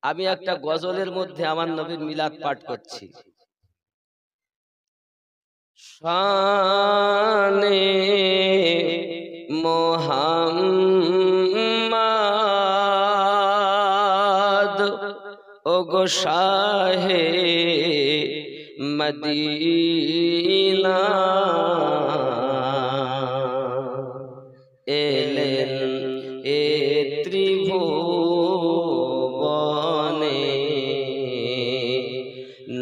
আমি একটা গজলের মধ্যে আমার নবীর মিলাদ পাঠ করছি। শানে মোহাম্মদ ওগো শাহে মদিনা এলেন এ ত্রিভুবনে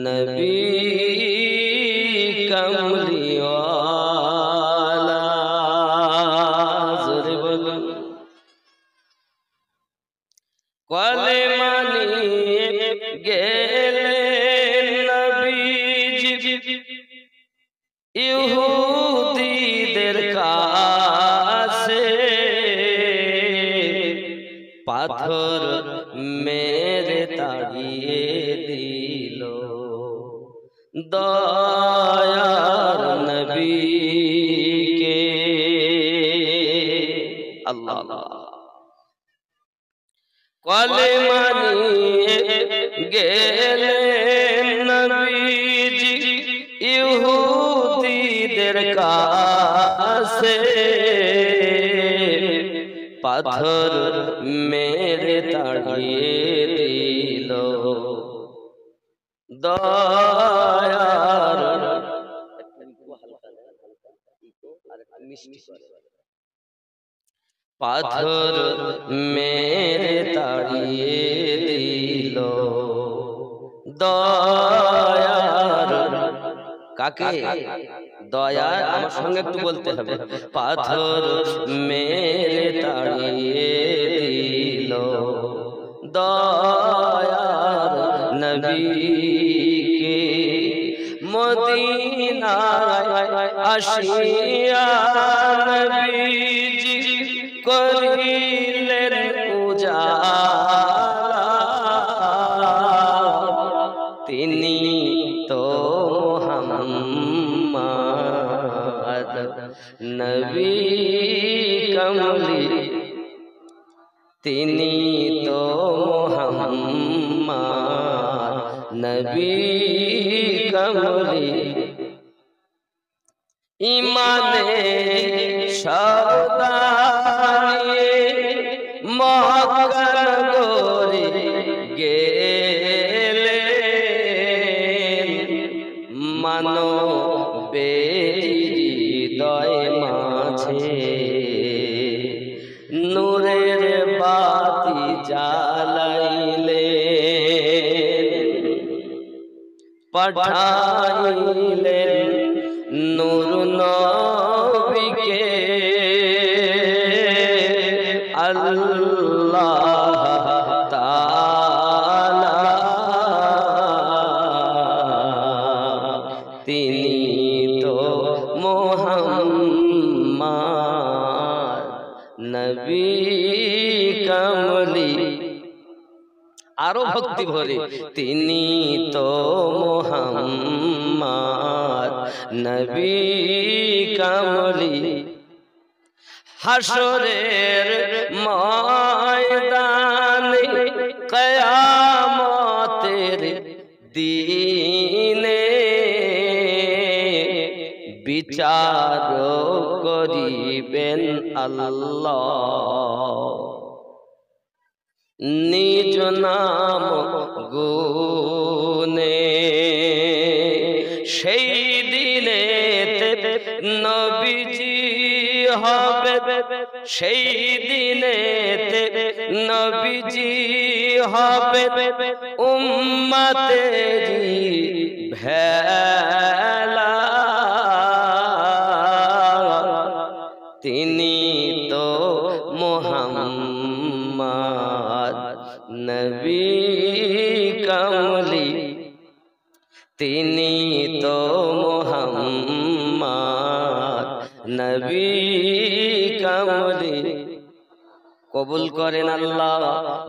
নবী কমলিওয়ালা। জোরে বলুন। কলেমা নিয়ে গেলেন নবীজি ইহুদীদের কাছে, পাথর মেরে তাড়িয়ে দিল দয়ার নবীকে। আল্লাহ। কলেমা নিয়ে গেলেন নবীজি ইহুদীদের কাছে, পাথর মেরে তাড়িয়ে দিল দয়ার পাথর মেরে তাড়িয়ে দিল দয়ার। কাকে? দয়ার। আমার সঙ্গে একটু বলতে হবে। পাথর মেরে তাড়িয়ে দিল দয়ার নবীকে। মদিনায় আসিয়া নবীজি করিলেন উজালা, তিনি তো মুহাম্মদ নবী কমলি, তিনি তো মুহাম্মদ নবী কমলি। ইমানে সওদায়ে মক্কা নগরে গেলেন, মানবের হৃদয় মাঝে নূরের বাতি জ্বালাইলেন, পাঠাইলেন নূর নবীকে। আল্লাহ তাআলা তিনি তো মুহাম্মদ নবী কমলি। আরো ভক্তি ভরে, তিনি তো মুহাম্মদ নবী কমলি। হাসরের ময়দানে কিয়ামতের দিনে বিচার করিবেন আল্লাহ, নিজ নাম গুনে। সেই দিনেতে নবীজি হবে, সেই দিনেতে নবীজি হবে উম্মতেরি ভেলা, তিনি তো মুহাম্মদ নবী কমলি, তিনি তো মুহাম্মদ নবী কমলি। কবুল করেন আল্লাহ,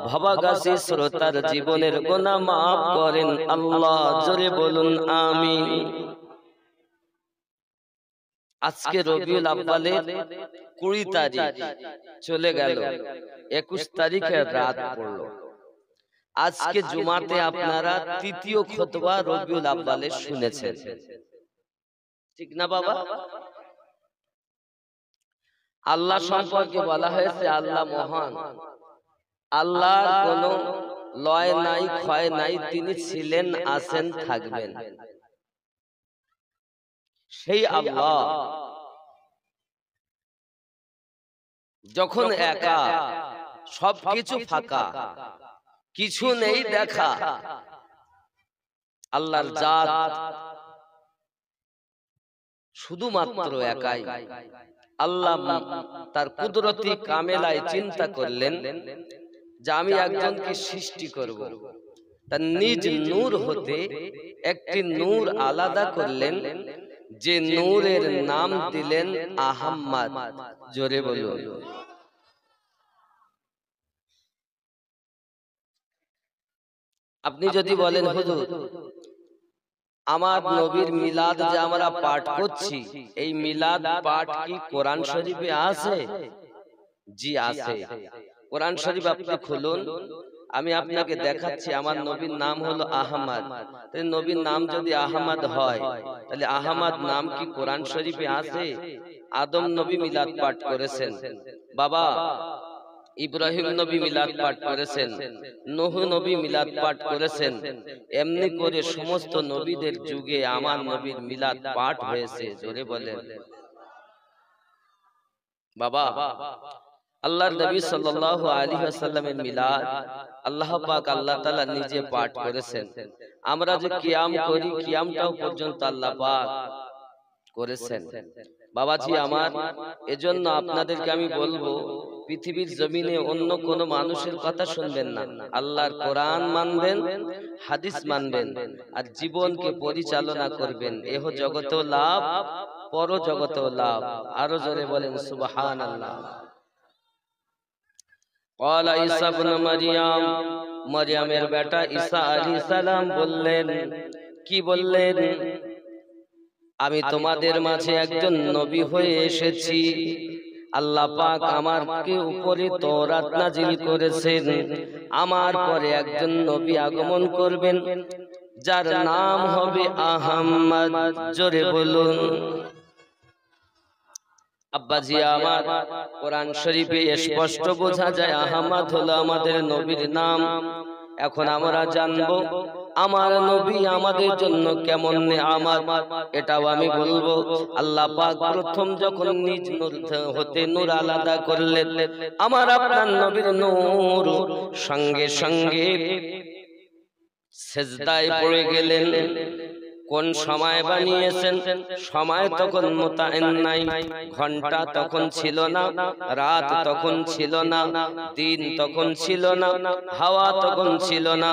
ভবগাসী শ্রোতার জীবনের গুনাহ মাফ করেন আল্লাহ। জোরে বলুন আমিন। আজকে রবিউল আউয়ালের 20 তারিখ চলে গেল, 21 তারিখে রাত পড়লো। আজকে জুমাতে আপনারা তৃতীয় খুতবা রবিউল আউয়ালে শুনেছেন, ঠিক না বাবা? আল্লাহ সম্পর্কে বলা হয়েছে আল্লাহ মহান, আল্লাহর কোনো লয় নাই, ক্ষয় নাই, তিনি ছিলেন, আছেন, থাকবেন। সেই আল্লাহ যখন একা, সবকিছু ফাঁকা, কিছু নেই দেখা, আল্লাহর জাত শুধুমাত্র একাই। আল্লাহ তার কুদরতি কামেলায় চিন্তা করলেন যে আমি একজনকে সৃষ্টি করব, তার নিজ নূর হতে একটি নূর আলাদা করলেন, যে নূরের নাম দিলেন আহম্মদ। জোরে বলুন। আপনি যদি বলেন হুজুর আমার নবীর মিলাদ যে আমরা পাঠ করছি, এই মিলাদ পাঠ কি কোরআন শরীফে আছে? জি আছে। কোরআন শরীফ আপনি খুলুন, আমি আপনাকে দেখাচ্ছি। আমার নবীর নাম হলো আহমদ। তাহলে নবীর নাম যদি আহমদ হয়, তাহলে আহমদ নাম কি কোরআন শরীফে আছে? আদম নবী মিলাদ পাঠ করেছেন, বাবা ইব্রাহিম নবী মিলাদ পাঠ করেছেন, নূহ নবী মিলাদ পাঠ করেছেন। এমনি করে সমস্ত নবীদের যুগে আমার নবীর মিলাদ পাঠ হয়েছে। জোরে বলেন বাবা। আল্লাহর নবী সাল্লাল্লাহু আলাইহি ওয়াসাল্লামের মিলাদ আল্লাহ পাক আল্লাহ তাআলা নিজে পাঠ করেছেন। আমরা যে কিয়াম করি, কিয়ামটাও পর্যন্ত আল্লাহ পাক করেছেন। বাবাজি আমার, এজন্য আপনাদেরকে আমি বলবো, পৃথিবীর জমিনে অন্য কোন মানুষের কথা শুনবেন না, আল্লাহর কোরআন মানবেন, হাদিস মানবেন, আর জীবনকে পরিচালনা করবেন। এহ জগতেও লাভ, পর জগতেও লাভ। আরো জোরে বলেন সুবহানাল্লাহ। ক্বালা ঈসা ইবনে মারইয়াম, মারইয়ামের বেটা ঈসা আলাইহিস সালাম বললেন, কি বললেন? আমি তোমাদের মাঝে একজন নবী হয়ে এসেছি। আল্লাহ পাক আমার উপরে তওরাত নাজিল করেছেন, আমার পরে একজন নবী আগমন করবেন, যার নাম হবে আহমদ। জোরে বলুন। আব্বাজি আমার, কোরআন শরীফে স্পষ্ট বোঝা যায় আহমদ হলো আমাদের নবীর নাম। এখন আমরা জানবো আমার নবী আমাদের জন্য কেমন নেয়ামত, এটাও আমি বলবো। আল্লাহ পাক প্রথম যখন নিজ নূর হতে নূর আলাদা করলেন, আমার আপনার নবীর নূর সঙ্গে সঙ্গে সিজদায় পড়ে গেলেন। কোন সময় বানিয়েছেন? সময় তখন মোতায়েন নাই, ঘন্টা তখন ছিল না, রাত তখন ছিল না, দিন তখন ছিল না, হাওয়া তখন ছিল না,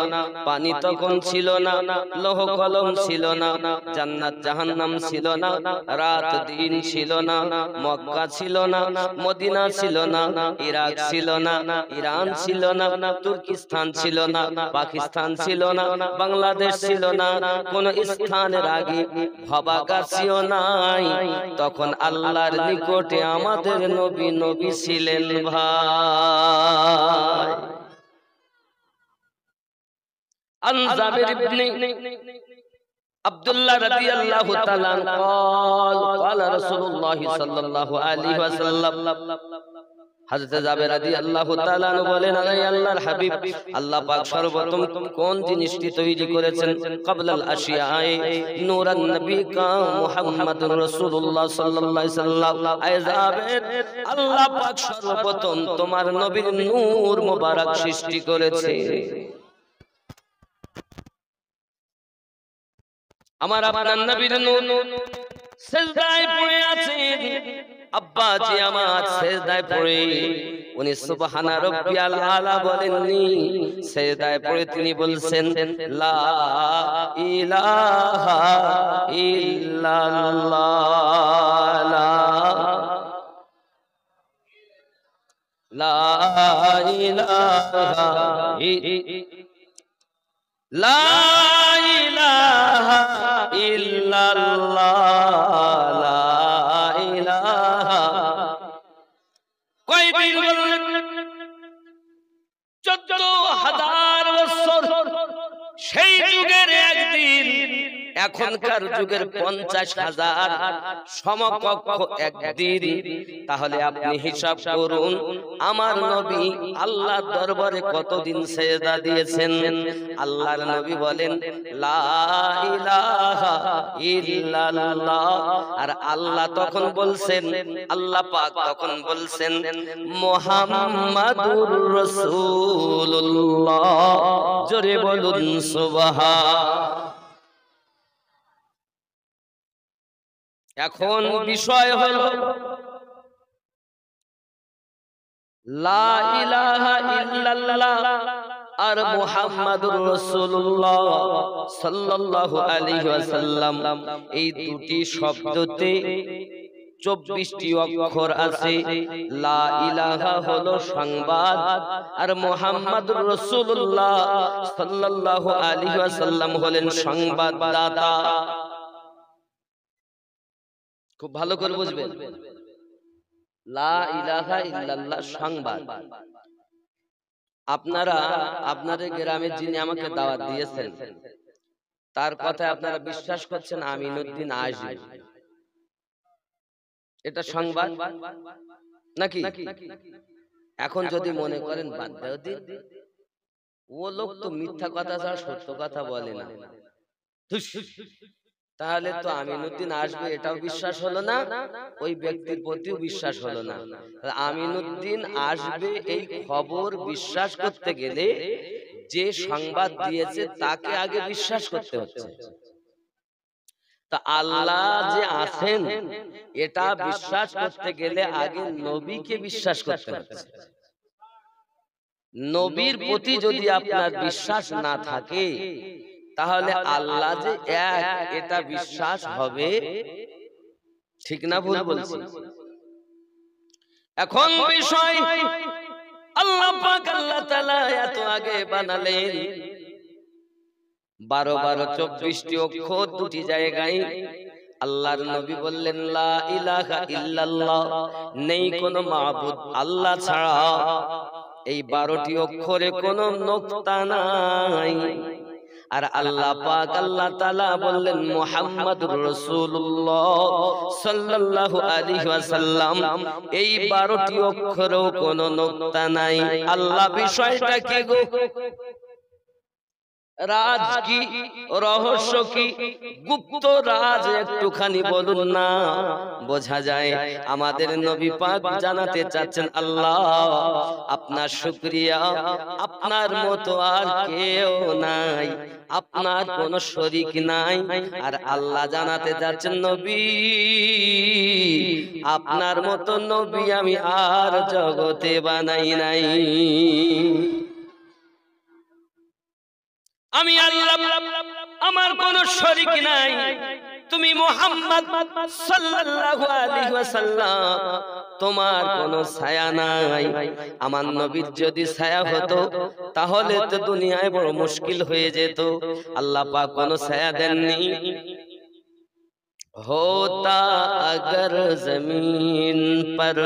পানি তখন ছিল না, লৌহ কলম ছিল না, জান্নাত জাহান্নাম ছিল না, রাত দিন ছিল না, মক্কা ছিল না, মদিনা ছিল না, ইরাক ছিল না, ইরান ছিল না, তুর্কিস্তান ছিল না, পাকিস্তান ছিল না, বাংলাদেশ ছিল না, কোন স্থানের আগে ভবাগাছিও নাই। তখন আল্লাহর নিকটে আমাদের নবী নবী ছিলেন ভাই। আন জাবির ইবনে আব্দুল্লাহ রাদিয়াল্লাহু তাআলা قال قال রাসূলুল্লাহ সাল্লাল্লাহু আলাইহি ওয়াসাল্লাম, হযরত জাবের রাদিয়াল্লাহু তাআলা বলেন, আরে আল্লাহর হাবিব, আল্লাহ পাক সর্বপ্রথম কোন জিনিসটি তৈরি করেছেন? ক্বাবলাল আশিয়ায়ে নূরান নবী কা মুহাম্মাদুর রাসূলুল্লাহ সাল্লাল্লাহু আলাইহি ওয়াসাল্লাম। আয় জাবের, আল্লাহ পাক সর্বপ্রথম তোমার নবীর নূর মোবারক সৃষ্টি করেছে। আমার আপনার নবীর নূর সিজদায় পড়ে আছেন। আব্বাজি আমার সিজদায় পড়ে উনি সুবহানা রাব্বিয়াল আলা বলেননি, সিজদায় পড়ে তিনি বলছেন লা ইলাহা ইল্লাল্লাহ, লা ইলাহা লা ইলাহা ইল্লাল্লাহ, লা ইলাহা। কয়দিন বললেন? 14,000 বছর সেই যুগের একদিন এখনকার যুগের 50,000 সমকক্ষ একদিন। তাহলে আপনি হিসাব করুন আমার নবী আল্লাহর দরবারে কতদিন সিজদা দিয়েছেন। আল্লাহর নবী বলেন লা ইলাহা ইল্লাল্লাহ, আর আল্লাহ তখন বলছেন, আল্লাহ পাক তখন বলছেন মুহাম্মাদুর রাসূলুল্লাহ। জোরে বলুন সুবহান। এখন বিষয় হলো লা ইলাহা ইল্লাল্লাহ আর মুহাম্মাদুর রাসূলুল্লাহ সাল্লাল্লাহু আলাইহি ওয়াসাল্লাম, এই দুটি শব্দতে 24টি অক্ষর আছে। লা ইলাহা হলো সংবাদ, আর মুহাম্মাদুর রাসূলুল্লাহ সাল্লাল্লাহু আলাইহি ওয়াসাল্লাম হলেন সংবাদদাতা। খুব ভালো করে বুঝবেন, লা ইলাহা ইল্লাল্লাহ সংবাদ। আপনারা আপনাদের গ্রামে যিনি আমাকে দাওয়াত দিয়েছেন তার কথা আপনারা বিশ্বাস করছেন আমিনুদ্দিন আসবে, এটা সংবাদ নাকি? এখন যদি মনে করেন বাদ দাও দিন, ও লোক তো মিথ্যা কথা ছাড়া সত্য কথা বলে না, তাহলে তো আমিনুদ্দিন আসবে এটাও বিশ্বাস হলো না, ওই ব্যক্তির প্রতিও বিশ্বাস হলো না। আমিনুদ্দিন আসবে এই খবর বিশ্বাস করতে গেলে যে সংবাদ দিয়েছে তাকে আগে বিশ্বাস করতে হচ্ছে। তা আল্লাহ যে আছেন এটা বিশ্বাস করতে গেলে আগে নবীকে বিশ্বাস করতে হচ্ছে। নবীর প্রতি যদি আপনার বিশ্বাস না থাকে তাহলে আল্লাহ যে এক এটা বিশ্বাস হবে ঠিক না ভুল বলছি? এখন বিষয় আল্লাহ পাক আল্লাহ তাআলা এত আগে বানালেন 12 24টি অক্ষর দুটি জায়গায়। আল্লাহর নবী বললেন লা ইলাহা ইল্লাল্লাহ, নেই কোনো মাবুদ আল্লাহ ছাড়া। এই 12টি অক্ষরে কোনো নোক্তা নাই। আর আল্লাহ পাক আল্লাহ তাআলা বললেন মুহাম্মাদুর রাসূলুল্লাহ সাল্লাল্লাহু আলাইহি ওয়াসাল্লাম, এই 12টি অক্ষরেও কোনো নোক্তা নাই। আল্লাহ বিষয়টা কি গো? রাজ কি, রহস্য কি, গুপ্ত রাজ একটুখানি বলুন না, বোঝা যায় আমাদের নবী পাক জানাতে চাচ্ছেন আল্লাহ আপনার শুকরিয়া, আপনার মতো আর কেউ নাই, আপনার কোনো শরীক নাই। আর আল্লাহ জানাতে যাচ্ছেন নবী আপনার মতো নবী আমি আর জগতে বানাই নাই। আমি আল্লাহ, আমার কোনো শরীক নাই। তুমি মুহাম্মদ সাল্লাল্লাহু আলাইহি ওয়াসাল্লাম, তোমার কোনো ছায়া নাই। আমার নবীর যদি ছায়া হতো তাহলে তো দুনিয়ায় বড় মুশকিল হয়ে যেত। আল্লাহ পাক কোনো ছায়া দেননি। होता अगर जमीन पर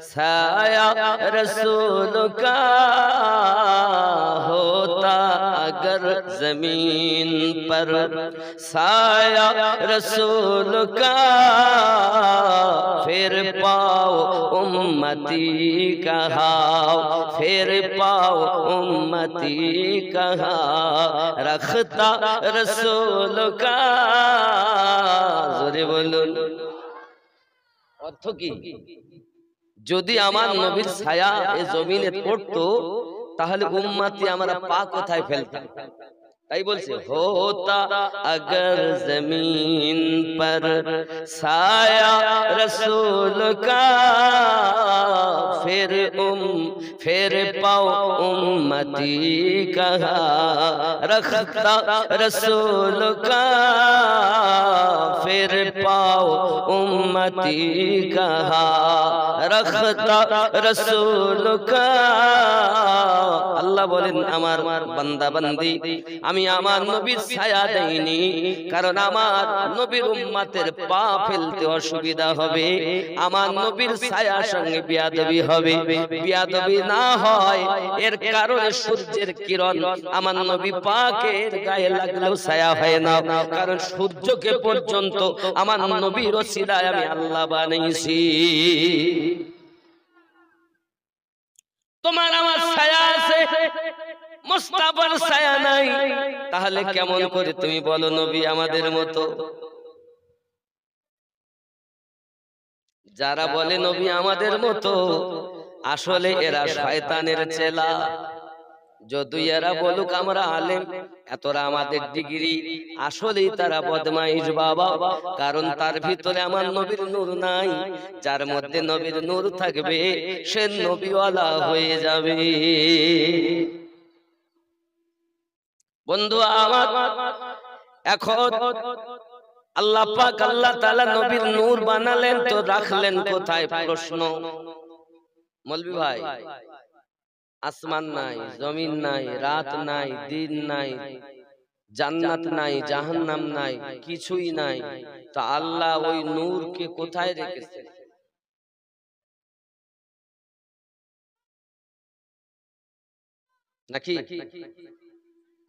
साया रसूल का, होता अगर जमीन पर साया रसूल का, फिर पाओ उम्मती कहाँ, फिर पाओ उम्मती कहाँ, रखता रसूल का। জোরে বলুন অর্থ কি? যদি আমার নবীর ছায়া এই জমিনে পড়তো তাহলে উম্মতি আমরা পা কোথায় ফেলতাম? তাই বলছে होता अगर जमीन पर साया रसूल का, फिर पाओ उम्मती कहाँ, रखता रसूल का, फिर पाओ उम्मती कहाँ, रखता रसूल का। আল্লাহ বলেন আমার বান্দা বান্দি আমি আমার নবীর ছায়া দেইনি, কারণ আমার নবীর উম্মতের পা ফেলতে অসুবিধা হবে, আমার নবীর ছায়ার সঙ্গে বিয়াদবি হবে। বিয়াদবি না না হয়, এর কারণে সূর্যের কিরণ আমার নবী পাকের গায়ে লাগলেও ছায়া হয় না, কারণ সূর্যকে পর্যন্ত আমার নবীর ওসিলায় আমি আল্লাহ বানাইছি। তোমার আমার ছায়া আছে, মুস্তাফার ছায়া নাই, তাহলে কেমন করে তুমি বলো নবী আমাদের মতো? যারা বলে নবী আমাদের মতো, আসলে এরা শয়তানের চেলা। যদি এরা বলুক আমরা আলেম, এতরা আমাদের ডিগ্রি, আসলেই তারা বদমাইশ বাবা, কারণ তার ভিতরে আমার নবীর নূর নাই। যার মধ্যে নবীর নূর থাকবে সে নবীওয়ালা হয়ে যাবে। বন্ধু আমার, এখন আল্লাহ পাক আল্লাহ তাআলা নবীর নূর বানালেন, তো রাখলেন কোথায়? প্রশ্ন। মৌলভী ভাই, আসমান নাই, জমিন নাই, রাত নাই, দিন নাই, জান্নাত নাই, জাহান্নাম নাই, কিছুই নাই, তো আল্লাহ ওই নূরকে কোথায় রেখেছেন? নাকি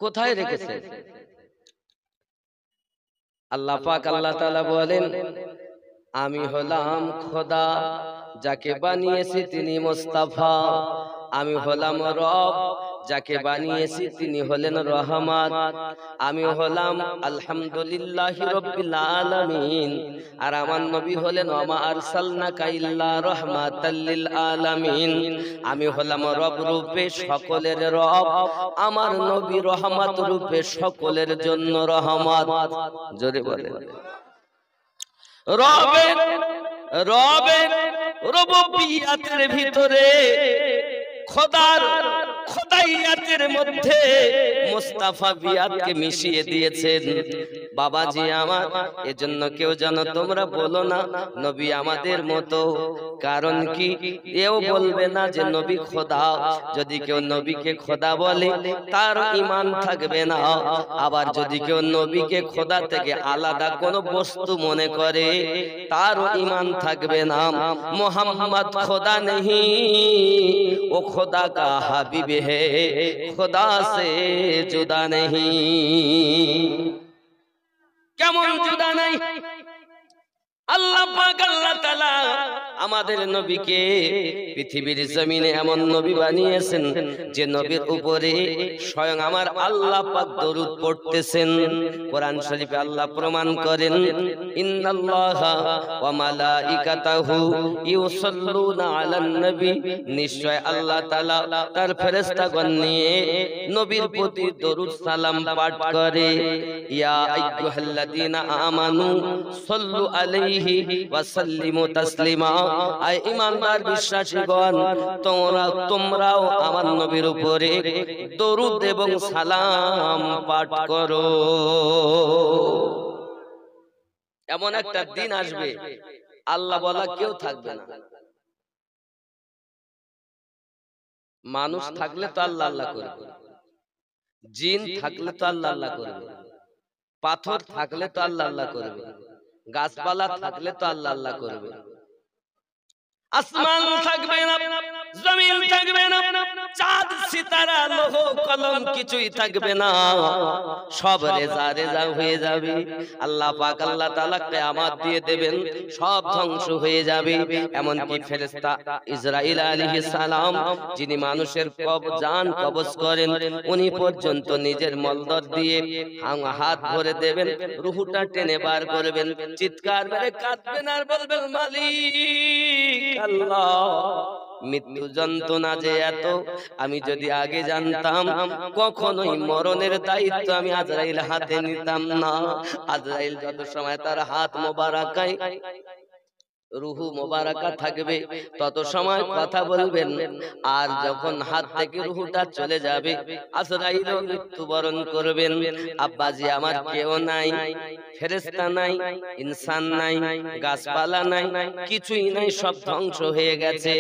কোথায় রেখেছেন? আল্লাহ পাক আল্লাহ তাআলা বলেন, আমি হলাম খোদা, যাকে বানিয়েছি তিনি মুস্তাফা। আমি হলাম রব, যাকে বানিয়েছি তিনি হলেন রহমান। আমি হলাম আলহামদুলিল্লাহি রাব্বিল আলামিন, আর আমার নবী হলেন ওয়া আরসালনাকা ইল্লা রাহমাতাল লিল আলামিন। আমি হলাম রব রূপে সকলের রব, আমার নবী রহমত রূপে সকলের জন্য রহমত। জোরে বলেন। রবের রবের রুবুবিয়াতের ভিতরে, খোদার খোদাইয়াতের মধ্যে মুস্তাফা বিয়াতকে মিশিয়ে দিয়েছেন। বাবাজি আমার, এজন্য কেউ যেন তোমরা বলো না নবী আমাদের মতো, কারণ কি এও বলবে না যে নবী খোদা। যদি কেউ নবীকে খোদা বলে তার ঈমান থাকবে না, আবার যদি কেউ নবীকে খোদা থেকে আলাদা কোনো বস্তু মনে করে তারও ঈমান থাকবে না। মুহাম্মদ খোদা नहीं, वो खुदा का हबीब है, खुदा से जुदा नहीं। কেমন जुदा नहीं? আল্লাহ পাক আল্লাহ তাআলা আমাদের নবীকে পৃথিবীর জমিনে এমন নবী বানিয়েছেন যে নবীর উপরে স্বয়ং আমার আল্লাহ পাক দরুদ পড়তেছেন। কোরআন শরীফে আল্লাহ প্রমাণ করেন, ইন্নাল্লাহা ওয়া মালাইকাতাহু ইউসাল্লুনা আলান নবী, নিশ্চয় আল্লাহ তাআলা তার ফেরেশতাগণ নিয়ে নবীর প্রতি দরুদ সালাম পাঠ করে। ইয়া আইয়ুহাল্লাযীনা আমানু সাল্লু আলাইহি ওয়া সাল্লিমু তাসলিমা, আয় ঈমানদার বিশ্বাসীগণ, তোমরাও আমার নবীর উপরে দরুদ এবং সালাম পাঠ করো। এমন একটা দিন আসবে আল্লাহ বলা কেউ থাকবে না। মানুষ থাকলে তো আল্লাহ আল্লাহ করবে, জিন থাকলে তো আল্লাহ আল্লাহ করবে, পাথর থাকলে তো আল্লাহ আল্লাহ করবে, গাছপালা থাকলে তো আল্লাহ আল্লাহ করবে। আসমান থাকবে না, জমিন থাকবে না, চাঁদ সিতারা লৌহ কলম কিছুই থাকবে না, সব রেজা রেজা হয়ে যাবে। আল্লাহ পাক আল্লাহ তাআলা কিয়ামত দিয়ে দেবেন, সব ধ্বংস হয়ে যাবে। এমনকি ফেরেশতা ইসরাঈল আলাইহিস সালাম, যিনি মানুষের জান কবজ করেন, উনি পর্যন্ত নিজের মলদর দিয়ে হাত ভরে দেবেন, রূহটা টেনে বার করবেন, চিৎকার মেরে কাঁদবেন আর বলবেন, মালিক আল্লাহ, মৃত্যু যন্ত্রণা যে এত, আমি যদি আগে জানতাম কখনোই মরণের দায়িত্ব আমি আজরাইল হাতে নিতাম না। আজরাইল যত সময় তার হাত মোবারকায় রুহু মোবারকা থাকবে তত সময় কথা বলবেন, আর যখন হাত থেকে রুহুটা চলে যাবে আজরাইল মৃত্যুবরণ করবেন। আব্বাজি আমার কেউ নাই, ফেরেশতা নাই, ইনসান নাই, গাছপালা নাই, কিছুই নাই, সব ধ্বংস হয়ে গেছে।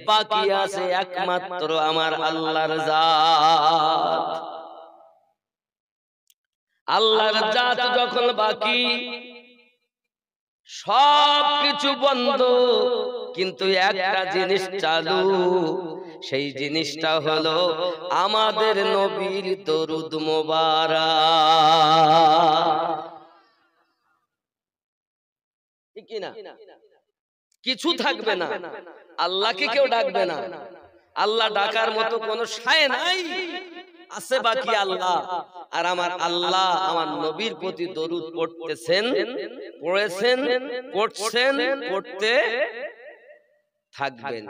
বাকি আছে একমাত্র আমার আল্লাহর জাত। আল্লাহর জাত যখন বাকি, সব কিছু বন্ধ, কিন্তু একটা জিনিস চালু, সেই জিনিসটা হলো আমাদের নবীর দরুদ মোবারক। ঠিক কি না? কিছু থাকবে না, আল্লাহকে কেউ ডাকবে না, আল্লাহ ডাকার মতো কোনো শায় নাই, আছে বাকি আল্লাহ। আর আমার আল্লাহ আমার নবীর প্রতি দরুদ পড়তেছেন, পড়েছেন, পড়ছেন, পড়তে থাকবেন।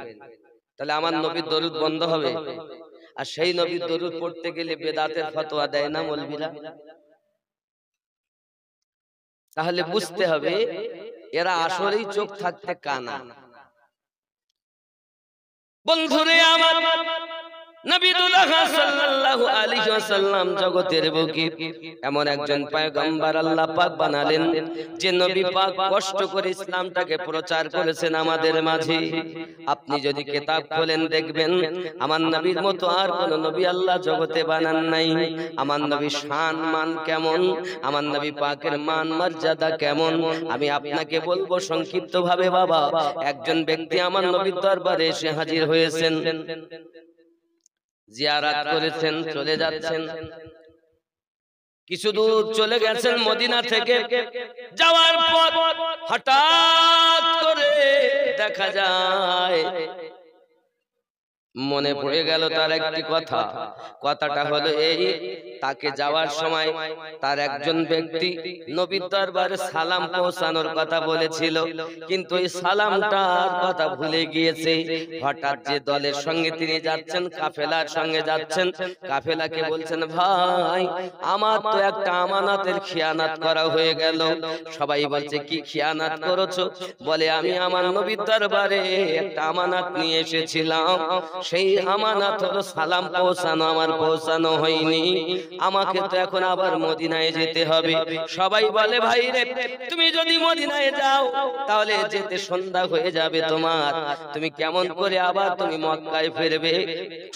তাহলে আমার নবীর দরুদ বন্ধ হবে? আর সেই নবীর দরুদ পড়তে গেলে বেদাতের ফতোয়া দেয় না মৌলবীরা? তাহলে বুঝতে হবে এরা আসলেই চোখ থাকতে কানা। বন্ধুরে আমার, নবীউল্লাহ সাল্লাল্লাহু আলাইহি ওয়াসাল্লাম জগতের বুকে এমন একজন পয়গম্বর আল্লাহ পাক বানালেন যে নবী পাক কষ্ট করে ইসলামটাকে প্রচার করেছেন আমাদের মাঝে। আপনি যদি কিতাব খোলেন দেখবেন আমার নবীর মতো আর কোন নবী আল্লাহ জগতে বানান নাই। আমার নবীর শান মান কেমন, আমার নবী পাকের মান মর্যাদা কেমন, আমি আপনাকে বলবো সংক্ষিপ্ত ভাবে। বাবা, একজন ব্যক্তি আমার নবীর দরবারে এসে হাজির হয়েছেন, জিয়ারত করেছেন, চলে যাচ্ছেন, কিছু দূর চলে গেছেন মদিনা থেকে। যাওয়ার পর হঠাৎ করে দেখা যায় মনে পড়ে গেল তার একটি কথা। কথাটা হলো এই, তাকে যাওয়ার সময় তার একজন ব্যক্তি নবীর দরবারে সালাম পৌঁছানোর কথা বলেছিল, কিন্তু এই সালামটার কথা ভুলে গিয়েছে। হঠাৎ যে দলের সঙ্গে তিনি যাচ্ছেন, কাফেলার সঙ্গে যাচ্ছেন, কাফেলাকে বলছেন, ভাই আমার তো একটা আমানাতের খিয়ানাত করা হয়ে গেল। সবাই বলছে, কি খিয়ানাত করেছো? বলে, আমি আমার নবীর দরবারে একটা আমানাত নিয়ে এসেছিলাম, সেই আমানত হলো সালাম পৌঁছানো, আমার পৌঁছানো হয়নি, আমাকে তো এখন আবার মদিনায় যেতে হবে। সবাই বলে, ভাই রে, তুমি যদি মদিনায় যাও তাহলে যেতে সন্ধ্যা হয়ে যাবে তোমার, তুমি কেমন করে আবার তুমি মক্কায় ফিরবে?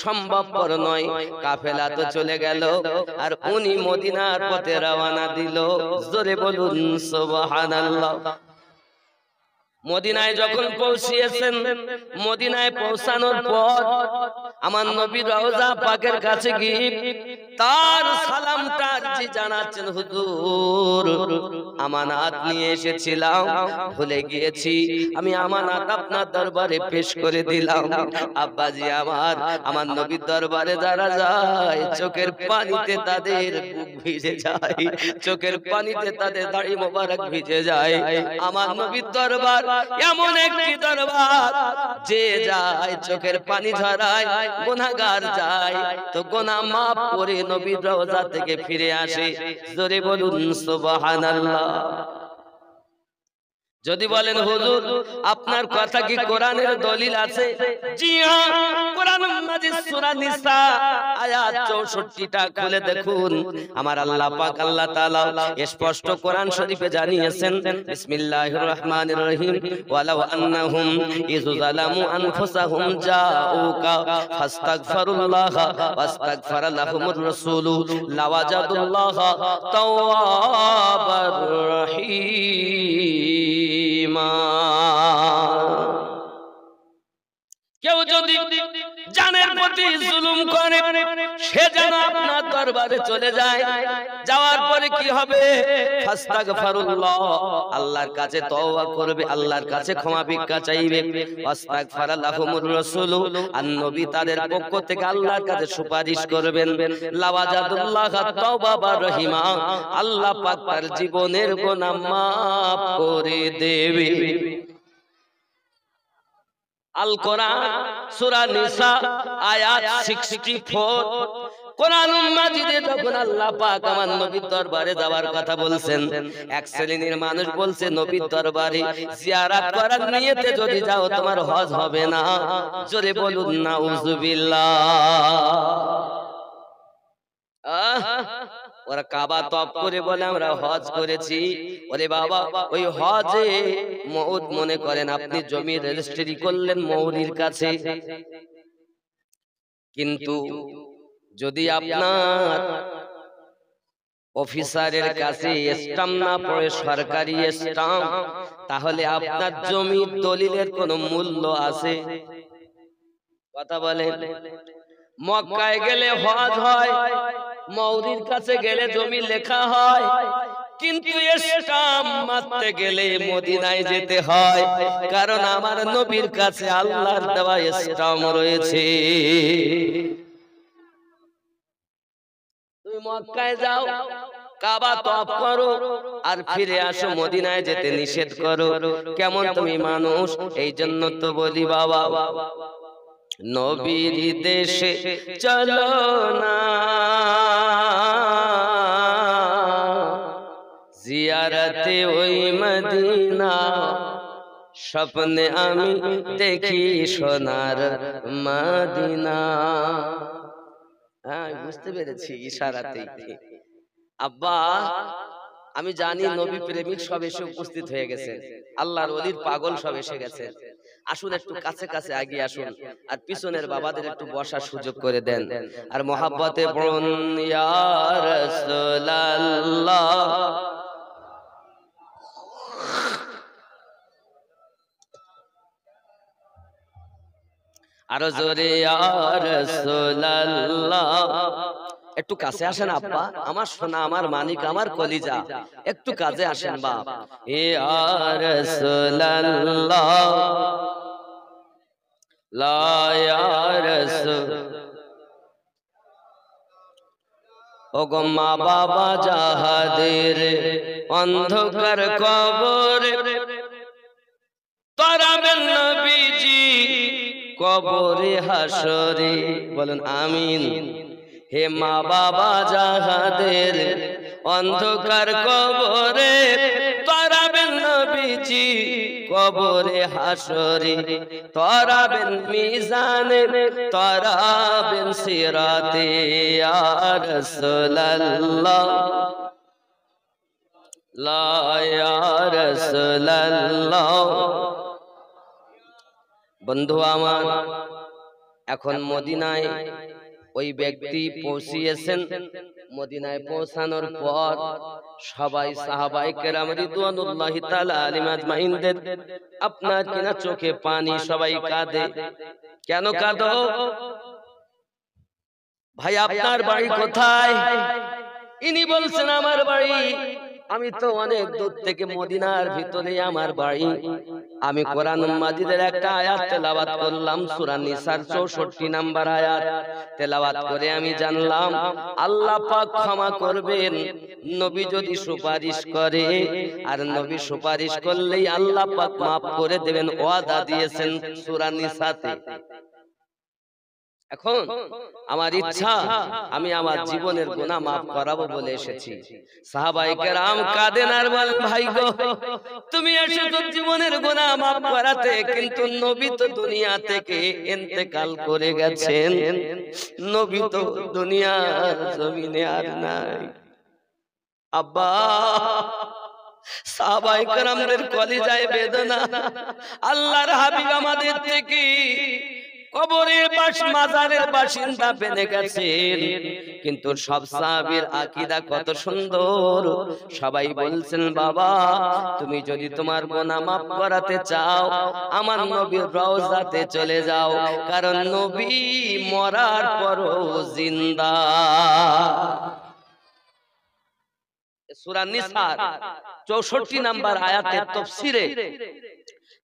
সম্ভবপর নয়। কাফেলা তো চলে গেল, আর উনি মদিনার পথে রওনা দিল। জোরে বলুন সুবহানাল্লাহ। মদিনায় যখন পৌঁছিয়েছেন, মদিনায় পৌঁছানোর পর আমার নবীর রওজা পাকের কাছে গিয়ে তার সালামটা জি জানাচ্ছেন, হুজুর আমানত নিয়ে এসেছিলাম, ভুলে গিয়েছি, আমি আমানত আপনার দরবারে পেশ করে দিলাম। আব্বাজি আমার নবীর দরবারে যারা যায় চোখের পানিতে তাদের বুক ভিজে যায়, চোখের পানিতে তাদের দাড়ি মোবারক ভিজে যায়। আমার নবীর দরবার এমন একটি দরবার, যে যায় চোখের পানি ঝরায়, গুনাহগার যায় তো গুনাহ মাফ করে নবীর রওজা থেকে ফিরে আসে। জোরে বলুন সুবহানাল্লাহ। যদি বলেন, হুজুর আপনার কথা কি কোরআনের দলিল আছে? জি হ্যাঁ, কোরআনুল মাজিদ সূরা নিসা আয়াত 64টা খুলে দেখুন। আমার আল্লাহ পাক আল্লাহ তাআলা স্পষ্ট কোরআন শরীফে জানিয়েছেন, বিসমিল্লাহির রহমানির রহিম, ওয়ালাউ আন্নাহুম ইয যালামু আনফুসাহুম জাউকা ফাস্তাগফিরুল্লাহ ওয়াস্তাগফারা লাহুমুর রাসূলু লাওয়াজাদুল্লাহা তাওয়াবার রহিম। কেউ যদি জানের প্রতি জুলুম করে, সে যেন আপনার দরবারে চলে যায়, যাওয়ার পরে কি হবে? ফাস্তাগফিরুল্লাহ, আল্লাহর কাছে তওবা করবে, আল্লাহর কাছে ক্ষমা ভিক্ষা চাইবে। ওয়াস্তাগফারা লাহুমুর রাসূলু, আর নবী তাদের পক্ষ থেকে আল্লাহর কাছে সুপারিশ করবেন। লাওয়াজাদুল্লাহ তাওয়াবার রহিমা, আল্লাহ পাক তার জীবনের গুনাহ মাফ করে দেবে। আল কোরআন সূরা নিসা আয়াত 64। কোরআনুল মাজিদে যখন আল্লাহ পাক আমার নবীর দরবারে যাওয়ার কথা বলছেন, এক শ্রেণীর মানুষ বলছে, নবীর দরবারে জিয়ারত করার নিয়তে যদি যাও তোমার হজ হবে না। জোরে বলুন নাউযুবিল্লাহ। ওরা কাবা তওয়াফ করে বলে আমরা হজ করেছি। ওরে বাবা, ওই হজে মওত মনে করেন আপনি জমি রেজিস্ট্রি করলেন মৌলির কাছে, কিন্তু যদি আপনার অফিসারের কাছে স্টাম্প না পড়ে সরকারি স্টাম্প, তাহলে আপনার জমির দলিলের কোনো মূল্য আছে? কথা বলে। মক্কায় গেলে হজ হয়, মওলির কাছে গেলে জমি লেখা হয়, কিন্তু স্টাম্প মারতে গেলে মদিনায় যেতে হয়, কারণ আমার নবীর কাছে আল্লাহর দেওয়া স্টাম্প রয়েছে। তুমি মক্কায় যাও, কাবা তওয়াফ করো, আর ফিরে আসো, মদিনায় যেতে নিষেধ করো। কেমন তুমি মানুষ? এই জন্য তো বলি বাবা, নবীর দেশে চলো না, জিয়ারতে ওই মদিনা, স্বপ্নে আমি দেখি সোনার মদিনা। হ্যাঁ, বুঝতে পেরেছি ইশারাতেই। আব্বা, আমি জানি নবী প্রেমিক সব এসে উপস্থিত হয়ে গেছে, আল্লাহর ওলির পাগল সব এসে গেছে। আসুন একটু কাছে কাছে আগিয়ে আসুন, আর পিছনের বাবাদের একটু বসার সুযোগ করে দেন, আর মহাব্বতে বলুন ইয়া রাসূলুল্লাহ। আরো জোরে ইয়া রাসূলুল্লাহ। একটু কাছে আসেন আব্বা, আমার সোনা, আমার মানিক, আমার কলিজা, একটু কাছে আসেন বাপ। ইয়া রাসূলুল্লাহ, লা ইয়া রাসূল। ওগো মা বাবা যাহাদের অন্ধকার কবরে, তারাবেন নবীজি কবরে হাসরে, বলেন আমিন। হে মা বাবা যাহাদের অন্ধকার কবরে, তারাবেন নবীজি কবরে হাসরে, তারাবেন মিজানে, তারাবেন সিরাতে, ইয়া রাসূলুল্লাহ, লা ইয়া রাসূলুল্লাহ। বন্ধু আমার, এখন মদিনায় ওই ব্যক্তি পৌঁছিয়েছেন। মদিনায় পৌঁছানোর পর সবাই সাহাবায়ে কেরাম রিদওয়ানুল্লাহি তাআলা আলাইহিম আজমাইনদের আপনার কিনা চোখে পানি, সবাই কাঁদে। কেন কাঁদো ভাই? আপনার বাড়ি কোথায়? ইনি বলছেন আমার বাড়ি, আমি তো অনেক দূর থেকে, মদিনার ভিতরে আমার বাড়ি। আমি কোরআন মাজিদের একটা আয়াত তেলাওয়াত করলাম, সূরা নিসার 64 নাম্বার আয়াত তেলাওয়াত করে আমি জানলাম আল্লাহ পাক ক্ষমা করবেন নবী যদি সুপারিশ করে, আর নবী সুপারিশ করলেই আল্লাহ পাক মাফ করে দেবেন, ওয়াদা দিয়েছেন সূরা নিসাতে। এখন আমার ইচ্ছা, আমি আমার জীবনের গুনাহ মাফ করাবো বলে এসেছি। সাহাবায়ে কেরাম কাঁদেন আর বলেন, ভাই গো, তুমি এসেছো জীবনের গুনাহ মাফ করাতে, কিন্তু নবী তো দুনিয়া থেকে ইন্তেকাল করে গেছেন, নবী তো দুনিয়ার জমিনে আর নাই। আব্বা, সাহাবায়ে কেরামদের কলিজায় বেদনা, আল্লাহর হাবিব আমাদের থেকে কবরের পাশ, মাজারের বাসিন্দা বেনে গেছেন, কিন্তু সব সাহাবীর আকীদা কত সুন্দর। সবাই বলছেন, বাবা তুমি যদি তোমার গুনাহ মাফ করাতে চাও, আমার নবীর রওজাতে চলে যাও, কারণ নবী মরার পরও জিন্দা। সূরা নিসার 64 নাম্বার আয়াতের তাফসীরে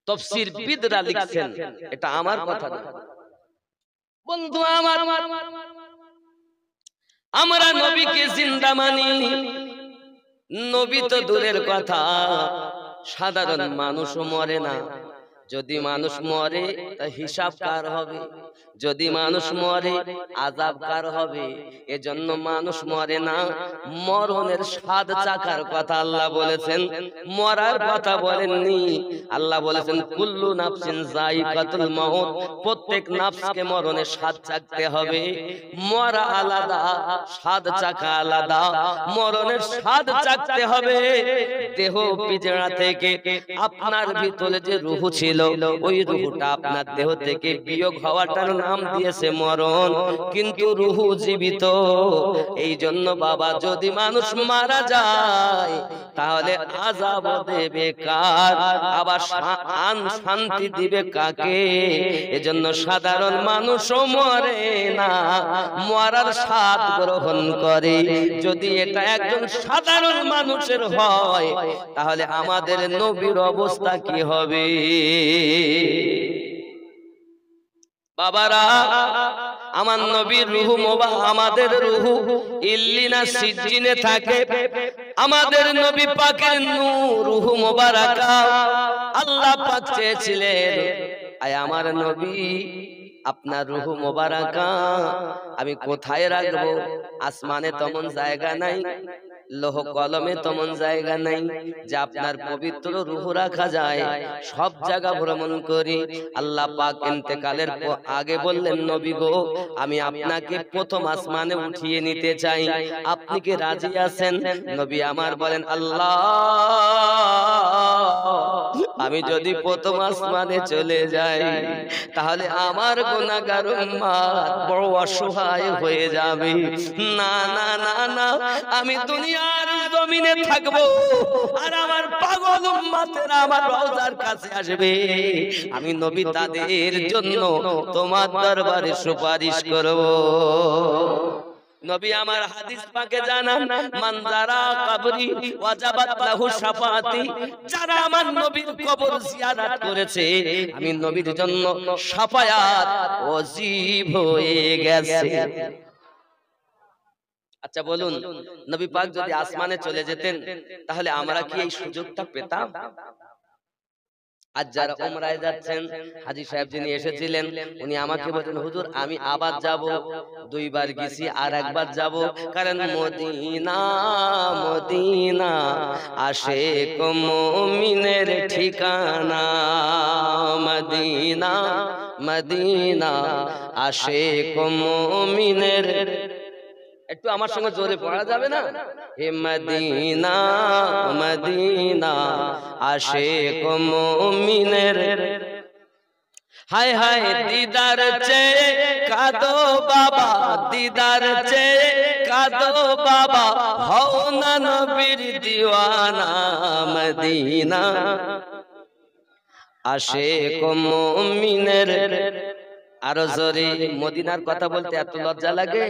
তাফসীরবিদরা লিখছেন, এটা আমার কথা না। বন্ধু আমার, আমরা নবীকে জিন্দা মানি। নবী তো দূরের কথা, সাধারণ মানুষও মরে না। যদি মানুষ মরে তা হিসাব কার হবে? যদি মানুষ মরে আযাব কার হবে? এজন্য মানুষ মরে না। মরণের স্বাদ চাখার কথা আল্লাহ বলেছেন, মরার কথা বলেননি। আল্লাহ বলেছেন কুল্লু নাফসিন যায়িকাতুল মাউত, প্রত্যেক নফসকে মরণের স্বাদ চাখতে হবে। মরা আলাদা, স্বাদ চাখা আলাদা। মরণের স্বাদ চাখতে হবে। দেহ পিজড়া থেকে আপনার ভিতরে যে রূহ ছিল, ছিল, ওই রূহটা আপনার দেহ থেকে বিয়োগ হওয়াটার নাম দিয়েছে মরণ, কিন্তু রূহ জীবিত। এই জন্য বাবা, যদি মানুষ মারা যায় তাহলে আযাব দেবে কার, আবার শান্তি দিবে কাকে? এজন্য সাধারণ মানুষও মরে না, মরার স্বাদ গ্রহণ করে। যদি এটা একজন সাধারণ মানুষের হয় তাহলে আমাদের নবীর অবস্থা কি হবে? বাবারা, আমার নবীর রূহ আমাদের রূহ ইল্লিনা সিজ্জিনে থাকে। আমাদের নবী পাকের নূর রূহ মোবারকা আল্লাহ পাক চেয়েছিলেন, আয় আমার নবী, আপনার রূহ মোবারকা আমি কোথায় রাখবো? আসমানে তেমন জায়গা নাই, লৌহ কলমে তেমন জায়গা নাই যে আপনার পবিত্র রূহ রাখা যায়। সব জায়গা ভ্রমণ করি। আল্লাহ পাক ইন্তেকালের আগে বললেন, নবী গো, আমি আপনাকে প্রথম আসমানে উঠিয়ে নিতে চাই, আপনি কি রাজি আছেন? নবী আমার বলেন, আল্লাহ, আমি যদি প্রথম আসমানে চলে যাই তাহলে আমার গুনাহগার উম্মত বড় অসহায় হয়ে যাবে। না না না না, আমি দুনিয়ার জমিনে থাকবো আর আমার পাগল উম্মতেরা আমার রওজার কাছে আসবে, আমি নবী তাদের জন্য তোমার দরবারে সুপারিশ করব। নবী আমার হাদিস পাকে জানান, মান যারা কবরি ওয়াজাবাত লাহু শাফাআতি, যারা আমার নবীর কবর জিয়ারত করেছে আমি নবীর জন্য শাফায়াত ওয়াজিব হয়ে গেছে। আচ্ছা বলুন, নবী পাক যদি আসমানে চলে যেতেন তাহলে আমরা কি এই সুযোগটা পেতাম? আজ যারা উমরায় যাচ্ছেন, হাজী সাহেব যিনি এসেছিলেন উনি আমাকে বলেন, হুজুর আমি আবার যাব, দুইবার গেছি আর একবার যাব, কারণ মদিনা মদিনা আশিক মুমিনের ঠিকানা, মদিনা মদিনা আশিক মুমিনের। একটু আমার সঙ্গে জোরে পড়া যাবে না? হে মদিনা মদিনা আশিক মুমিনের, হায় হায় দিদার চেয়ে কাঁদো বাবা, দিদার চেয়ে কাঁদো বাবা, হও না নবীর দিওয়ানা, মদিনা আশিক মুমিনের। আরো জোরে, মদিনার কথা বলতে এত লজ্জা লাগে?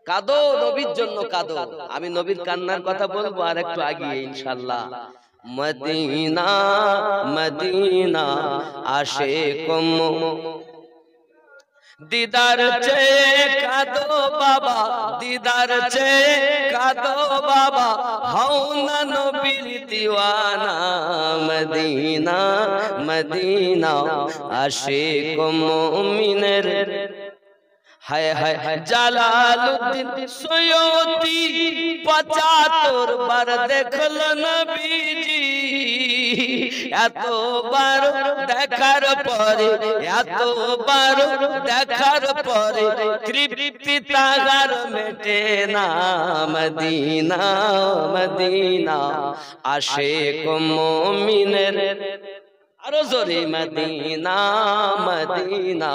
কাঁদো, নবীর জন্য কাঁদো। আমি নবীর কান্নার কথা বলবো আর একটু আগিয়ে ইনশাআল্লাহ। মদিনা মদিনা আশিক দিদার চেয়ে কাঁদো বাবা, দিদার চেয়ে কাঁদো বাবা, হও না নবীর দিওয়ানা, মদিনা মদিনা আশিক মুমিনের। হায় হায় জালালউদ্দিন সৈয়দী ৭৫ বার দেখল নবীজি, এতবার দেখার পরে, এতবার দেখার পরে তৃপ্তি তাহার মেটে না, মদিনা মদিনা আশিক মুমিনের। আরো জোরে, মদিনা মদিনা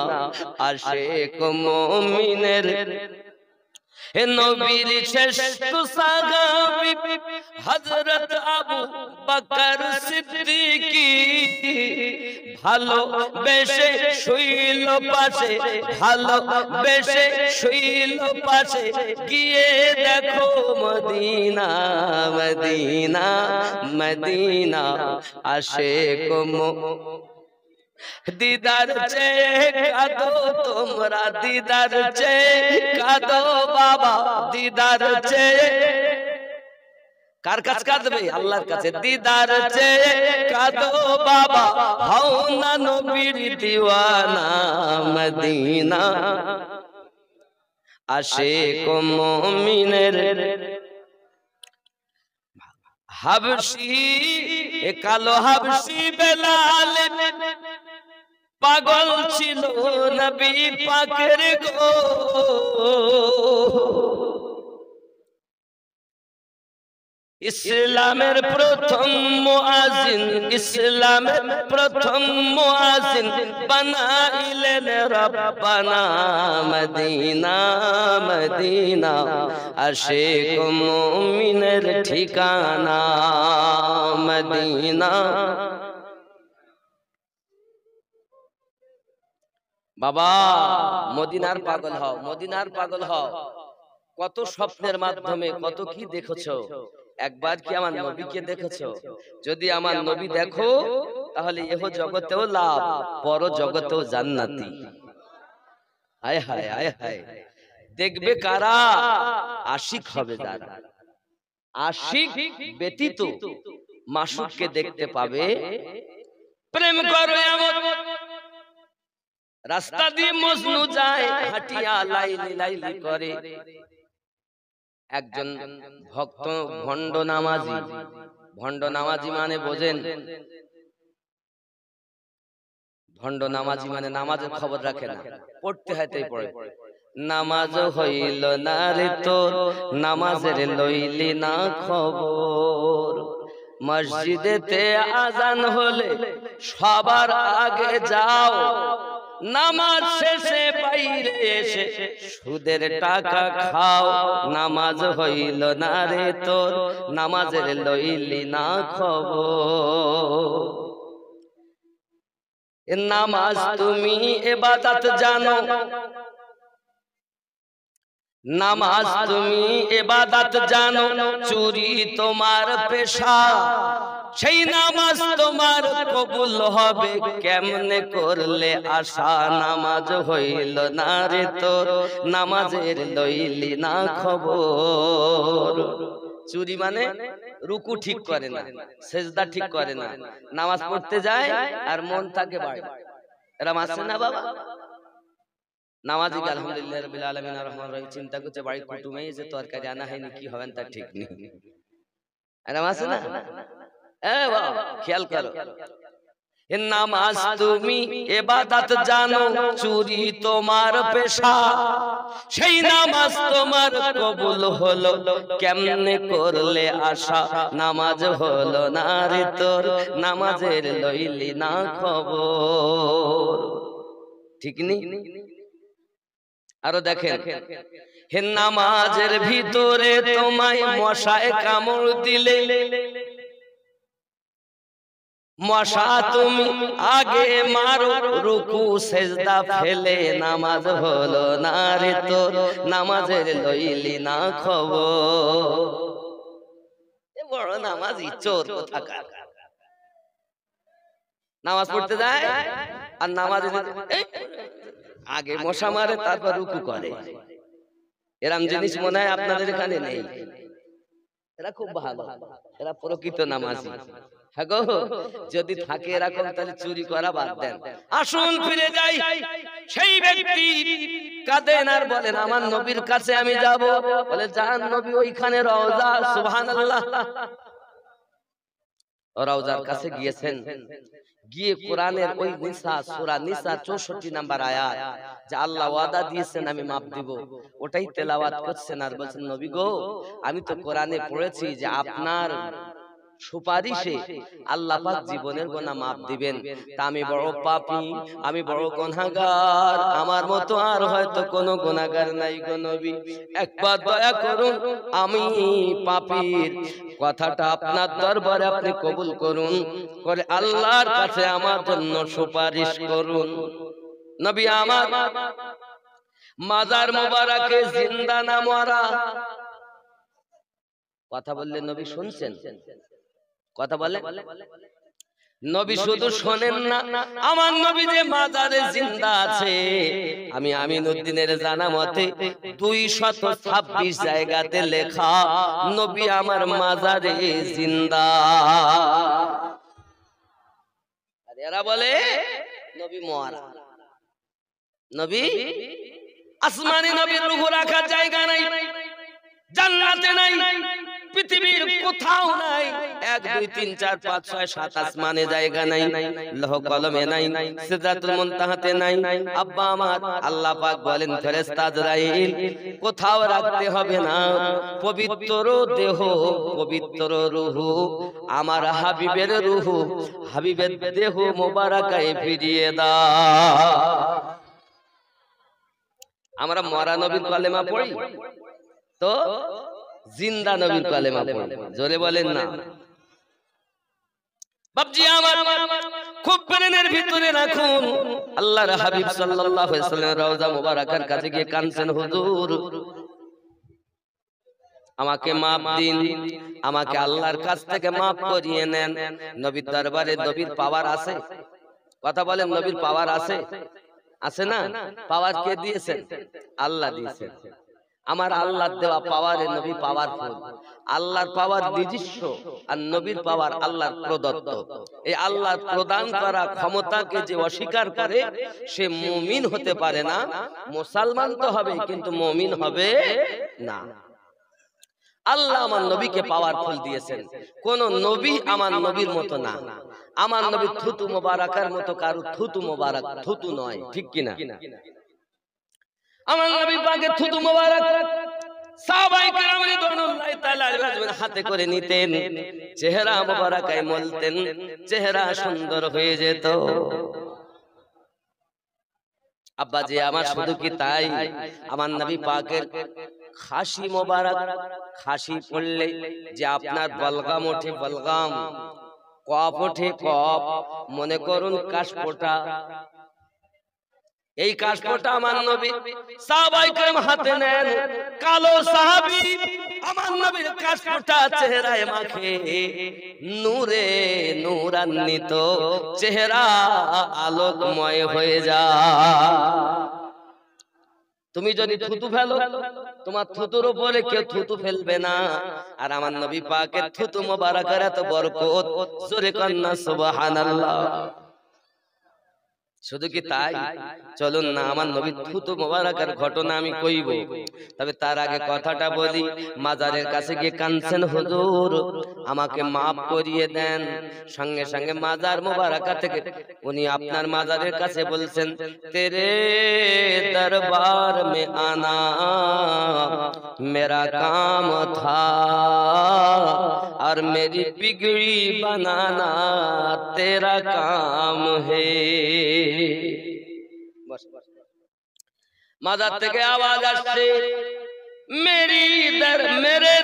আশিক মুমিনের। হে নবীর শ্রেষ্ঠ সাহাবী হযরত আবু বকর সিদ্দিকী, ভালো বেশে শুইল পাশে, ভালো বেশে শুইল পাশে, গিয়ে দেখো মদিনা মদিনা মদিনা আশিক দিদার চেয়ে কাঁদো তোমরা, দিদার চেয়ে কাঁদো বাবা, দিদার চেয়ে। কার কাছে কাঁদবে? আল্লাহর কাছে। দিদার চেয়ে কাঁদো বাবা, হও না নবীর দিওয়ানা, মদিনা আশিক মুমিনের। হাবশি কালো হাবশি বেলাল পাগল ছিল নবী পাকের গো। ইসলামের প্রথম মুয়াজ্জিন, ইসলামের প্রথম মুয়াজ্জিন বানাইলেন রব্বানা মদিনা মদিনা, আশিক মুমিনের ঠিকানা মদিনা। বাবা মদিনার পাগল হও, মদিনার পাগল হও। কত স্বপ্নের মাধ্যমে কত কি দেখেছো, একবার কি আমার নবীকে দেখেছো? যদি আমার নবী দেখো তাহলে এহ জগতেও লাভ, পর জগতেও জান্নাতি। হায় হায় হায় হায়। দেখবে কারা? আশিক হবে যারা, আশিক ব্যতীত মাশুককে দেখতে পাবে। প্রেম করো এমন রাস্তা দিয়ে মজনু যায় হাঁটিয়া লাইলি লাইলি করে। একজন ভক্ত ভণ্ড নামাজি, ভণ্ড নামাজি মানে বোঝেন? ভণ্ড নামাজি মানে নামাজের খবর রাখে না, পড়তে হয় তাই পড়ে। নামাজ হইল না রে তোর, নামাজের লইলি না খবর। মসজিদেতে আজান হলে সবার আগে যাও, নামাজ শেষে বাইরে এসে সুদের টাকা খাও। নামাজ হইল না রে তোর, নামাজের লইলি না খবর। নামাজ তুমি ইবাদত জানো, নামাজ তুমি ইবাদত জানো, চুরি তোমার পেশা। সেই নামাজ তোমার কবুল হবে কেমনে করলে আশা। নামাজ হইল না রে তোর, নামাজের লইলি না খবর। চুরি মানে রুকু ঠিক করে না, সেজদা ঠিক করে না, নামাজ পড়তে যায় আর মন থাকে বাড়ি। এরা মাসে না বাবা? নামাজি আলহামদুলিল্লাহ রাব্বিল আলামিন আর রহমান রহিম চিন্তা করছে বাড়ি কুটুমে যে তরকারি আনা হয়নি, কি হবেন তার ঠিক নেই। এরা মাসে না? খেয়াল করো, নামাজ তুমি ইবাদত জানো, চুরি তোমার পেশা। সেই নামাজ তোমার কবুল হলো কেমনে করলে আশা। নামাজ হলো না রে তোর, নামাজের লইলি না খবর। ঠিক নেই? আরো দেখেন, হে নামাজের ভিতরে তোমায় মশায় কামড় দিলে, মশা তুমি আগে মারো রুকু সেজদা ফেলে। নামাজ হলো না রে তোর, নামাজের লইলি না খবর। এ বড় নামাজি চোর কোথাকার। নামাজ পড়তে যায় আর নামাজ আগে মশা মারে তারপর রুকু করে। এরম জিনিস মনে হয় আপনাদের এখানে নেই। এরা খুব ভালো, এরা প্রকৃত নামাজি। হ্যাঁ গো, যদি থাকে এরকম তাহলে চুরি করা বাদ দেন। আসুন ফিরে যাই, সেই ব্যক্তি কাঁদেন আর বলেন আমার নবীর কাছে আমি যাব। বলে যান, নবী ওইখানে রওজা। সুবহানাল্লাহ। রওজার কাছে গিয়েছেন, গিয়ে কোরআনের ওই নিসা সূরা নিসা 64 নাম্বার আয়াত, যে আল্লাহ ওয়াদা দিয়েছেন আমি মাফ দিব, ওটাই তেলাওয়াত করছেন আর বলছেন নবী গো, আমি তো কোরআনে পড়েছি যে আপনার সুপারিশে আল্লাহ পাক জীবনের গুনাহ মাফ দিবেন। তা আমি বড় পাপী, আমি বড় গুনাহগার, আমার মতো আর হয়তো কোনো গুনাহগার নাই গো নবী, একবার দয়া করুন, আমি পাপীর কথাটা আপনার দরবারে আপনি কবুল করুন, করে আল্লাহর কাছে আমার জন্য সুপারিশ করুন। নবী আমার মাজার মোবারকে জিন্দা না মরা কথা বললে নবী শুনছেন? কথা বলে নবী শুধু শোনেন না, আমার নবী যে মাজারে জিন্দা আছে। আমি আমিনউদ্দিনের জানা মতে 226 জায়গাতে লেখা নবী আমার মাজারে জিন্দা। আর এরা বলে নবী মরা। নবী আসমানে নবীর রূহ রাখার জায়গা নাই, জান্নাতে নাই, পৃথিবীর কোথাও নাই, 1 2 3 4 5 6 7 আসমানে জায়গা নাই, লৌহ কলমে নাই, সিদরাতুল মুনতাহাতে নাই। আব্বা আমার আল্লাহ পাক বলেন ফেরেশতা আজরাইল কোথাও রাখতে হবে না, পবিত্র দেহ পবিত্র রূহ আমার হাবিবের রূহ হাবিবের দেহ মোবারকায় ফিরিয়ে দাও। আমরা মরা নবীর কালেমা পড়ি তো জিন্দা নবীর কালেমা পড়ি, জোরে বলেন না। বাপজি আমার খুব প্রেমের ভিতরে রাখুন, আল্লাহর হাবিব সাল্লাল্লাহু আলাইহি ওয়াসাল্লাম রওজা মুবারাকার কাছে গিয়ে কাঁদছেন, হুজুর আমাকে মাফ দিন, আমাকে আল্লাহর কাছ থেকে মাফ করিয়ে নেন। নবীর দরবারে নবীর পাওয়ার আছে? কথা বলেন, নবীর পাওয়ার আছে? আছে না? পাওয়ার কে দিয়েছেন? আল্লাহ দিয়েছেন। আমার আল্লাহর দেওয়া পাওয়ারে নবী পাওয়ারফুল। আল্লাহর পাওয়ার নিজস্ব আর নবীর পাওয়ার আল্লাহর প্রদত্ত। এই আল্লাহর প্রদান করা ক্ষমতাকে যে অস্বীকার করে সে মুমিন হতে পারে না। মুসলমান তো হবে কিন্তু মুমিন হবে না। আল্লাহ আমার নবীকে পাওয়ারফুল দিয়েছেন, কোন নবী আমার নবীর মতো না। আমার নবী থুতু মোবারকের মতো কারো থুতু মোবারক থুতু নয়, ঠিক কিনা? আমার নবী পাকের থুতু মোবারক সাহাবায়ে কেরাম রিদওয়ানুল্লাহি তাআলা আলাইহিম হাতে করে নিতেন, চেহারা মোবারকায় মলতেন, চেহারা সুন্দর হয়ে যেত। আব্বাজি আমার শুধু কি তাই, আমার নবী পাকের খাসি মোবারক, খাসি পড়লে যে আপনার বলগাম ওঠে, বলগাম, কফ ওঠে, কফ, মনে করুন কাশফোঁটা, এই কাশফোঁটা আমার নবী সাহাবায়ে কেরাম হাতে নেন, কালো সাহাবী আমার নবীর কাশফোঁটা চেহারায় মাখে, নূরে নূরান্বিত চেহারা আলোকময় হয়ে যায়। তুমি যদি থুতু ফেলো, তোমার থুতুর উপরে কেউ থুতু ফেলবে না। আর আমার নবী পাকের থুতু মোবারকের এত বরকত, জোরে কন্না সুবহানাল্লাহ। শুধু কি তাই, চলুন না আমার নবী থুতু মোবারকের ঘটনা আমি কইব, তবে তার আগে কথাটা বলি। মাজারের কাছে গিয়ে কাঁদছেন, হুজুর আমাকে মাফ করিয়ে দেন। সঙ্গে সঙ্গে মাজার মোবারকা থেকে উনি আপনার মাজারের কাছে বলছেন, তেরে দরবার মে আনা মেরা কাম থা और मेरी बिगड़ी बनाना तेरा काम है। माज़ार থেকে आवाज আসছে, मेरे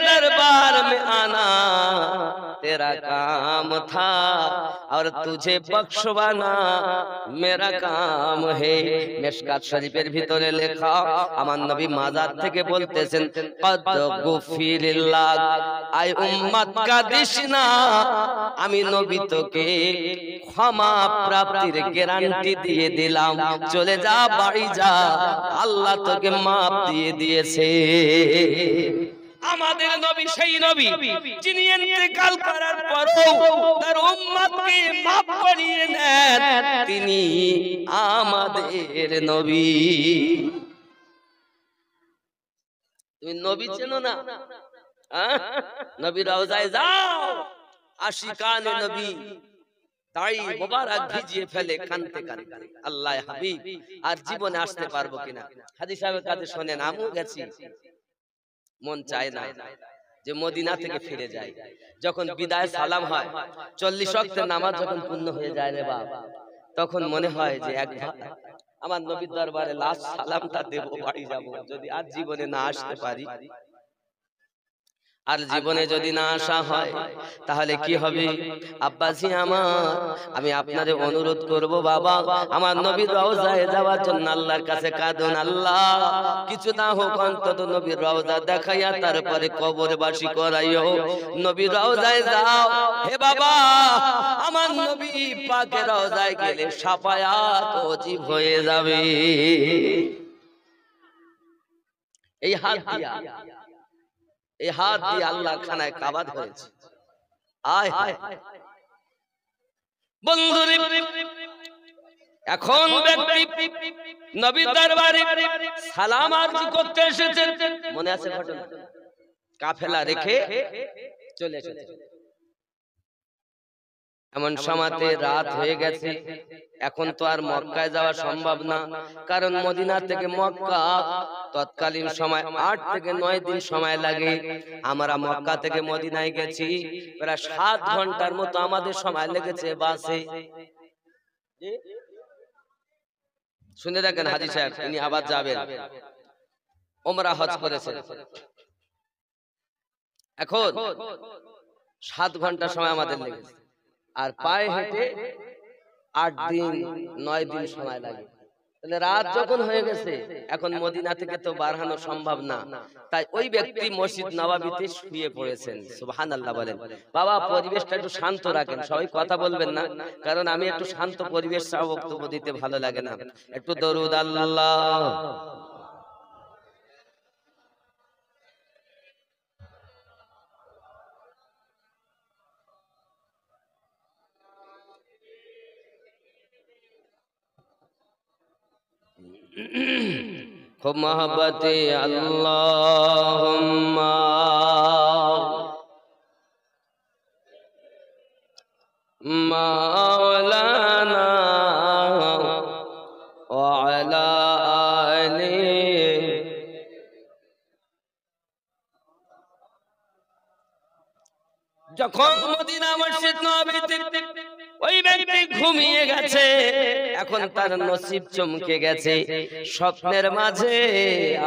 दरबार में आना तेरा काम था और तुझे बख्शवाना मेरा काम है। মিশকাত শরীফের ভিতরে লেখা, আমার নবী মাজার থেকে বলতেছেন, কদ গুফিরিল্লাহ, আই উম্মত কা দিশনা, আমি নবী তোকে ক্ষমা প্রাপ্তির গ্যারান্টি দিয়ে দিলাম, চলে যা বাড়ি যা, আল্লাহ তোকে মাফ দিয়ে দিয়েছে। আমাদের নবী সেই নবী যিনি ইন্তেকাল করার পরও তার উম্মতকে মাফ করিয়ে নেন, তিনি আমাদের নবী। তুমি নবী চেনো না? নবী রওজায় যাও, আশিকানে নবী দাড়ি মোবারক ভিজিয়ে ফেলে কানতে কানতে, আল্লাহ হাবিব আর জীবনে আসতে পারবো কিনা। হাজী সাহেবের কাছে শোনেন, আমিও গেছি, মন চায় না যে মদিনা থেকে ফিরে যায়। যখন বিদায় সালাম হয়, 40 ওয়াক্তের নামাজ যখন পূর্ণ হয়ে যায় রে বাপ, তখন মনে হয় যে একবার আমার নবীর দরবারে লাস্ট সালামটা দেব, বাড়ি যাব। যদি আজ জীবনে না আসতে পারি, আর জীবনে যদি না আসা হয় তাহলে কি হবে? আব্বাজি আমার, আমি আপনারে অনুরোধ করব বাবা, আমার নবীর রওজায় যাওয়ার জন্য আল্লাহর কাছে কাঁদুন, আল্লাহ কিছু না হোক অন্তত নবীর রওজা দেখাইয়া তারপরে কবরবাসী করাইও। নবীর রওজায় যাও হে বাবা, আমার নবী পাকের রওজায় গেলে শাফায়াত ওয়াজিব হয়ে যাবে। এই হাত দিয়া, এই হাত দিয়ে আল্লাহর খানায় কাবা ধরেছে। আয় হায় বন্ধুরে, এখন ব্যক্তি নবীর দরবারে সালাম আরজি করতে এসেছেন, মনে আছে ঘটনা? কাফেলা রেখে চলে এসেছে। এমন সময়তে রাত হয়ে গেছে। এখন তো আর মক্কায় যাওয়া সম্ভব না, কারণ মদিনা থেকে মক্কা তৎকালীন সময় 8 থেকে 9 দিন সময় লাগে। আমরা মক্কা থেকে মদিনায় গেছি প্রায় 7 ঘন্টার মতো আমাদের সময় লেগেছে বাসে। শুনে দেখেন হাজী সাহেব, ইনি আবার যাবেন, ওমরা হজ করেছেন। এখন 7 ঘন্টা সময় আমাদের লেগেছে, আর পায়ে হেঁটে 8 দিন 9 দিন সময় লাগে। তাহলে রাত যখন হয়ে গেছে, এখন মদিনা থেকে তো বার হওয়া সম্ভব না। তাই ওই ব্যক্তি মসজিদ নববীতে শুয়ে পড়েছেন। সুবহানাল্লাহ বলেন। বাবা, পরিবেশটা একটু শান্ত রাখেন, সবাই কথা বলবেন না, কারণ আমি একটু শান্ত পরিবেশ ছাড়া বক্তব্য দিতে ভালো লাগে না। একটু দরুদ আল্লাহ। খুব মহব্বতে আল্লাহুম্মা মাওলানা ওয়া আলা আলি। যখন মদিনা মসজিদ নববীতে ওই ব্যক্তি ঘুমিয়ে গেছে, এখন তার নসিব চমকে গেছে। স্বপ্নের মাঝে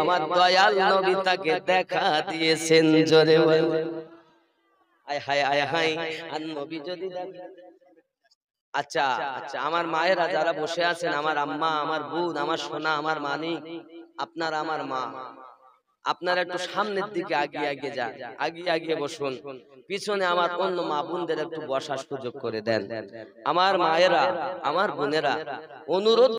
আমার দয়াল নবী তাকে দেখা দিয়েছেন। জোরে বল আয় হায় আয় হায়। আর নবী যদি আচ্ছা আচ্ছা, আমার মায়েরা যারা বসে আছেন, আমার আম্মা, আমার বোন, আমার সোনা, আমার মানিক, আপনারা আমার মা, আপনারা একটু সামনের দিকে আগিয়ে আগিয়ে যান, আগিয়ে আগিয়ে বসুন। পিছনে আমার অন্য মা বোনদের একটু বসার সুযোগ করে দেন। আমার মায়েরা, আমার বোনেরা, অনুরোধ